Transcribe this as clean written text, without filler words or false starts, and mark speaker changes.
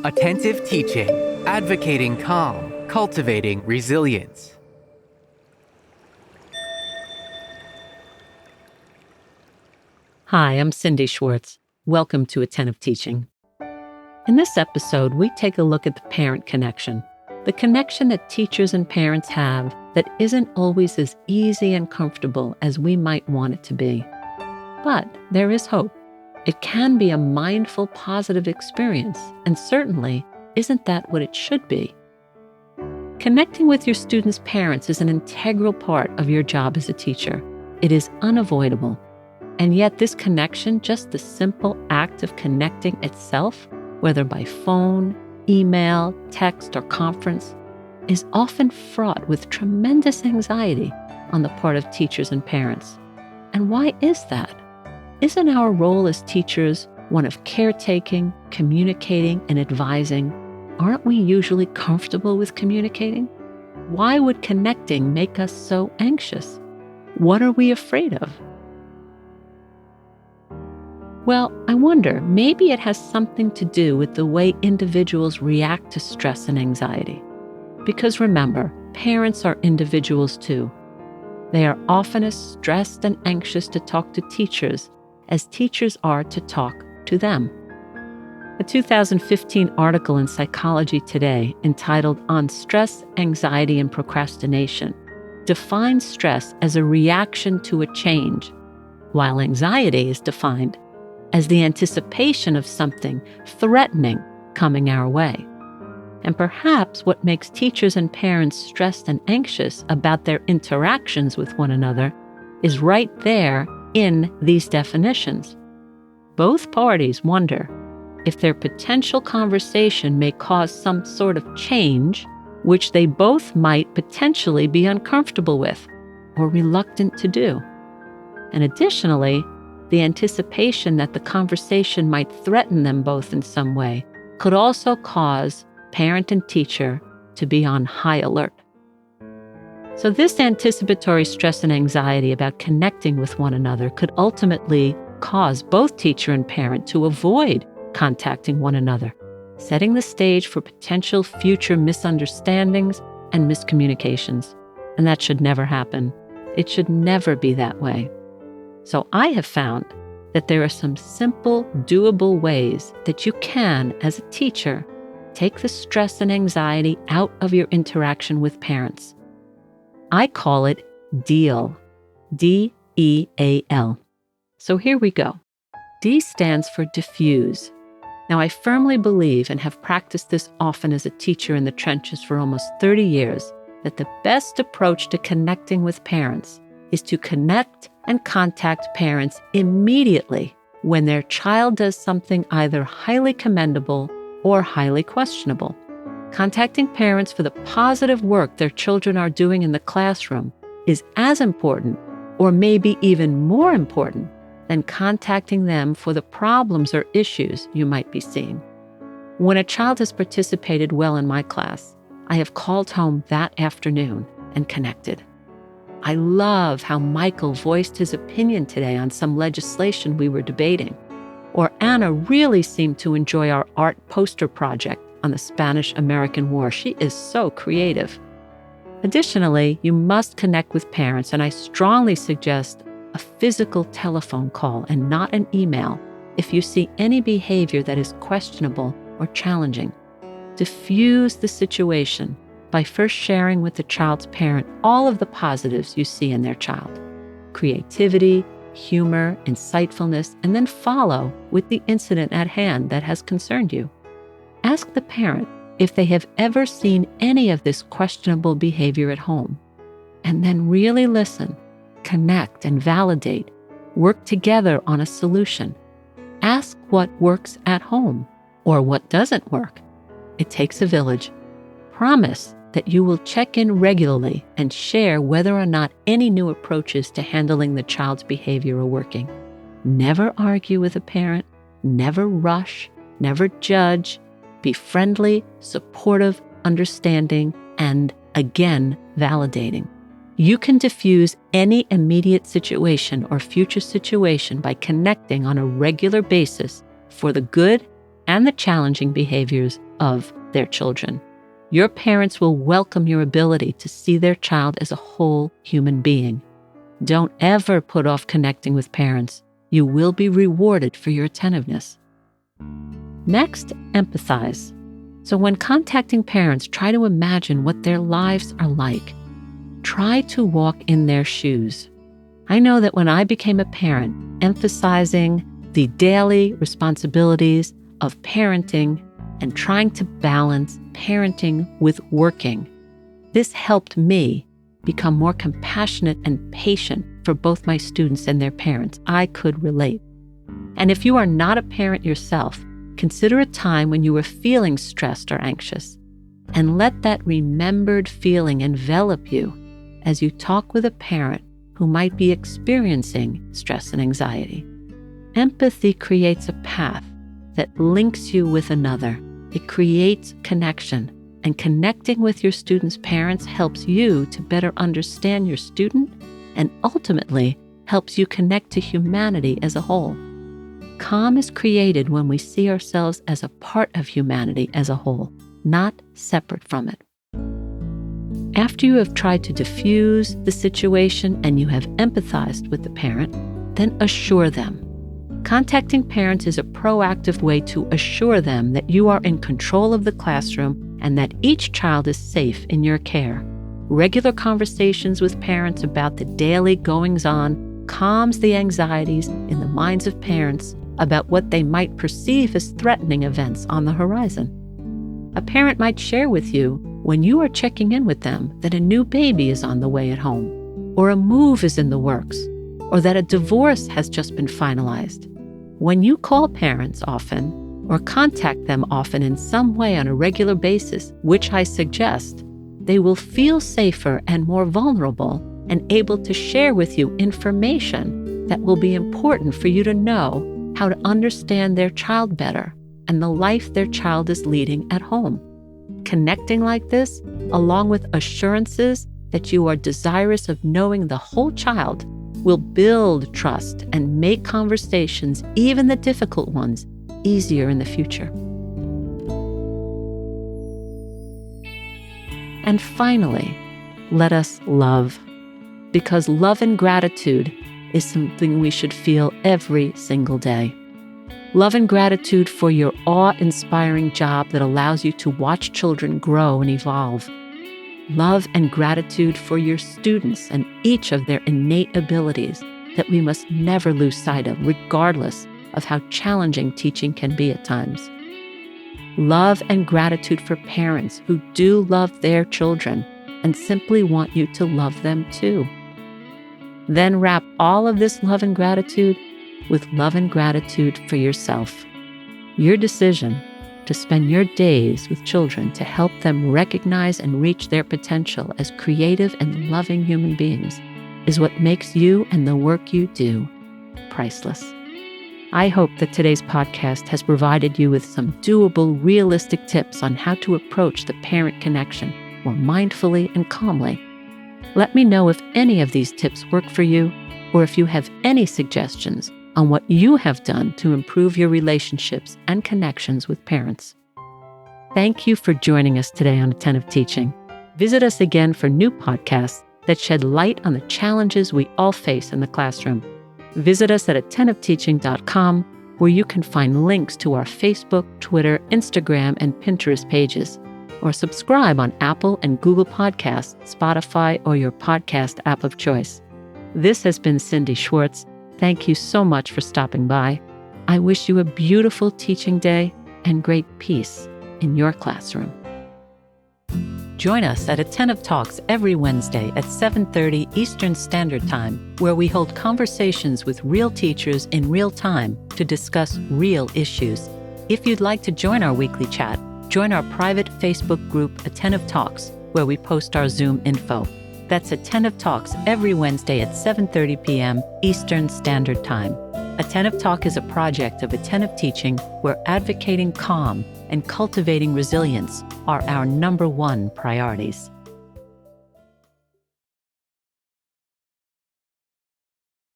Speaker 1: Attentive teaching, advocating calm, cultivating resilience.
Speaker 2: Hi, I'm Cindy Schwartz. Welcome to Attentive Teaching. In this episode, we take a look at the parent connection, the connection that teachers and parents have that isn't always as easy and comfortable as we might want it to be. But there is hope. It can be a mindful, positive experience, and certainly isn't that what it should be. Connecting with your students' parents is an integral part of your job as a teacher. It is unavoidable. And yet this connection, just the simple act of connecting itself, whether by phone, email, text, or conference, is often fraught with tremendous anxiety on the part of teachers and parents. And why is that? Isn't our role as teachers one of caretaking, communicating, and advising? Aren't we usually comfortable with communicating? Why would connecting make us so anxious? What are we afraid of? Well, I wonder, maybe it has something to do with the way individuals react to stress and anxiety. Because remember, parents are individuals too. They are often as stressed and anxious to talk to teachers as teachers are to talk to them. A 2015 article in Psychology Today entitled On Stress, Anxiety, and Procrastination defines stress as a reaction to a change, while anxiety is defined as the anticipation of something threatening coming our way. And perhaps what makes teachers and parents stressed and anxious about their interactions with one another is right there in these definitions. Both parties wonder if their potential conversation may cause some sort of change, which they both might potentially be uncomfortable with or reluctant to do. And additionally, the anticipation that the conversation might threaten them both in some way could also cause parent and teacher to be on high alert. So this anticipatory stress and anxiety about connecting with one another could ultimately cause both teacher and parent to avoid contacting one another, setting the stage for potential future misunderstandings and miscommunications. And that should never happen. It should never be that way. So I have found that there are some simple, doable ways that you can, as a teacher, take the stress and anxiety out of your interaction with parents. I call it D.E.A.L, D-E.A.L. So here we go. D stands for diffuse. Now, I firmly believe, and have practiced this often as a teacher in the trenches for almost 30 years, that the best approach to connecting with parents is to connect and contact parents immediately when their child does something either highly commendable or highly questionable. Contacting parents for the positive work their children are doing in the classroom is as important, or maybe even more important, than contacting them for the problems or issues you might be seeing. When a child has participated well in my class, I have called home that afternoon and connected. I love how Michael voiced his opinion today on some legislation we were debating. Or Anna really seemed to enjoy our art poster project on the Spanish-American War. She is so creative. Additionally, you must connect with parents, and I strongly suggest a physical telephone call and not an email if you see any behavior that is questionable or challenging. Diffuse the situation by first sharing with the child's parent all of the positives you see in their child: creativity, humor, insightfulness, and then follow with the incident at hand that has concerned you. Ask the parent if they have ever seen any of this questionable behavior at home, and then really listen, connect, and validate. Work together on a solution. Ask what works at home or what doesn't work. It takes a village. Promise that you will check in regularly and share whether or not any new approaches to handling the child's behavior are working. Never argue with a parent, never rush, never judge. Be friendly, supportive, understanding, and again, validating. You can diffuse any immediate situation or future situation by connecting on a regular basis for the good and the challenging behaviors of their children. Your parents will welcome your ability to see their child as a whole human being. Don't ever put off connecting with parents. You will be rewarded for your attentiveness. Next, empathize. So when contacting parents, try to imagine what their lives are like. Try to walk in their shoes. I know that when I became a parent, emphasizing the daily responsibilities of parenting and trying to balance parenting with working, this helped me become more compassionate and patient for both my students and their parents. I could relate. And if you are not a parent yourself, consider a time when you were feeling stressed or anxious, and let that remembered feeling envelop you as you talk with a parent who might be experiencing stress and anxiety. Empathy creates a path that links you with another. It creates connection, and connecting with your students' parents helps you to better understand your student and ultimately helps you connect to humanity as a whole. Calm is created when we see ourselves as a part of humanity as a whole, not separate from it. After you have tried to diffuse the situation and you have empathized with the parent, then assure them. Contacting parents is a proactive way to assure them that you are in control of the classroom and that each child is safe in your care. Regular conversations with parents about the daily goings-on calms the anxieties in the minds of parents about what they might perceive as threatening events on the horizon. A parent might share with you when you are checking in with them that a new baby is on the way at home, or a move is in the works, or that a divorce has just been finalized. When you call parents often, or contact them often in some way on a regular basis, which I suggest, they will feel safer and more vulnerable and able to share with you information that will be important for you to know how to understand their child better and the life their child is leading at home. Connecting like this, along with assurances that you are desirous of knowing the whole child, will build trust and make conversations, even the difficult ones, easier in the future. And finally, let us love, because love and gratitude is something we should feel every single day. Love and gratitude for your awe-inspiring job that allows you to watch children grow and evolve. Love and gratitude for your students and each of their innate abilities that we must never lose sight of, regardless of how challenging teaching can be at times. Love and gratitude for parents who do love their children and simply want you to love them too. Then wrap all of this love and gratitude with love and gratitude for yourself. Your decision to spend your days with children to help them recognize and reach their potential as creative and loving human beings is what makes you and the work you do priceless. I hope that today's podcast has provided you with some doable, realistic tips on how to approach the parent connection more mindfully and calmly. Let me know if any of these tips work for you, or if you have any suggestions on what you have done to improve your relationships and connections with parents. Thank you for joining us today on Attentive Teaching. Visit us again for new podcasts that shed light on the challenges we all face in the classroom. Visit us at attentiveteaching.com, where you can find links to our Facebook, Twitter, Instagram, and Pinterest pages, or subscribe on Apple and Google Podcasts, Spotify, or your podcast app of choice. This has been Cindy Schwartz. Thank you so much for stopping by. I wish you a beautiful teaching day and great peace in your classroom. Join us at Attentive Talks every Wednesday at 7:30 Eastern Standard Time, where we hold conversations with real teachers in real time to discuss real issues. If you'd like to join our weekly chat, join our private Facebook group Attentive Talks, where we post our Zoom info. That's Attentive Talks every Wednesday at 7:30 p.m. Eastern Standard Time. Attentive Talk is a project of Attentive Teaching, where advocating calm and cultivating resilience are our #1 priorities.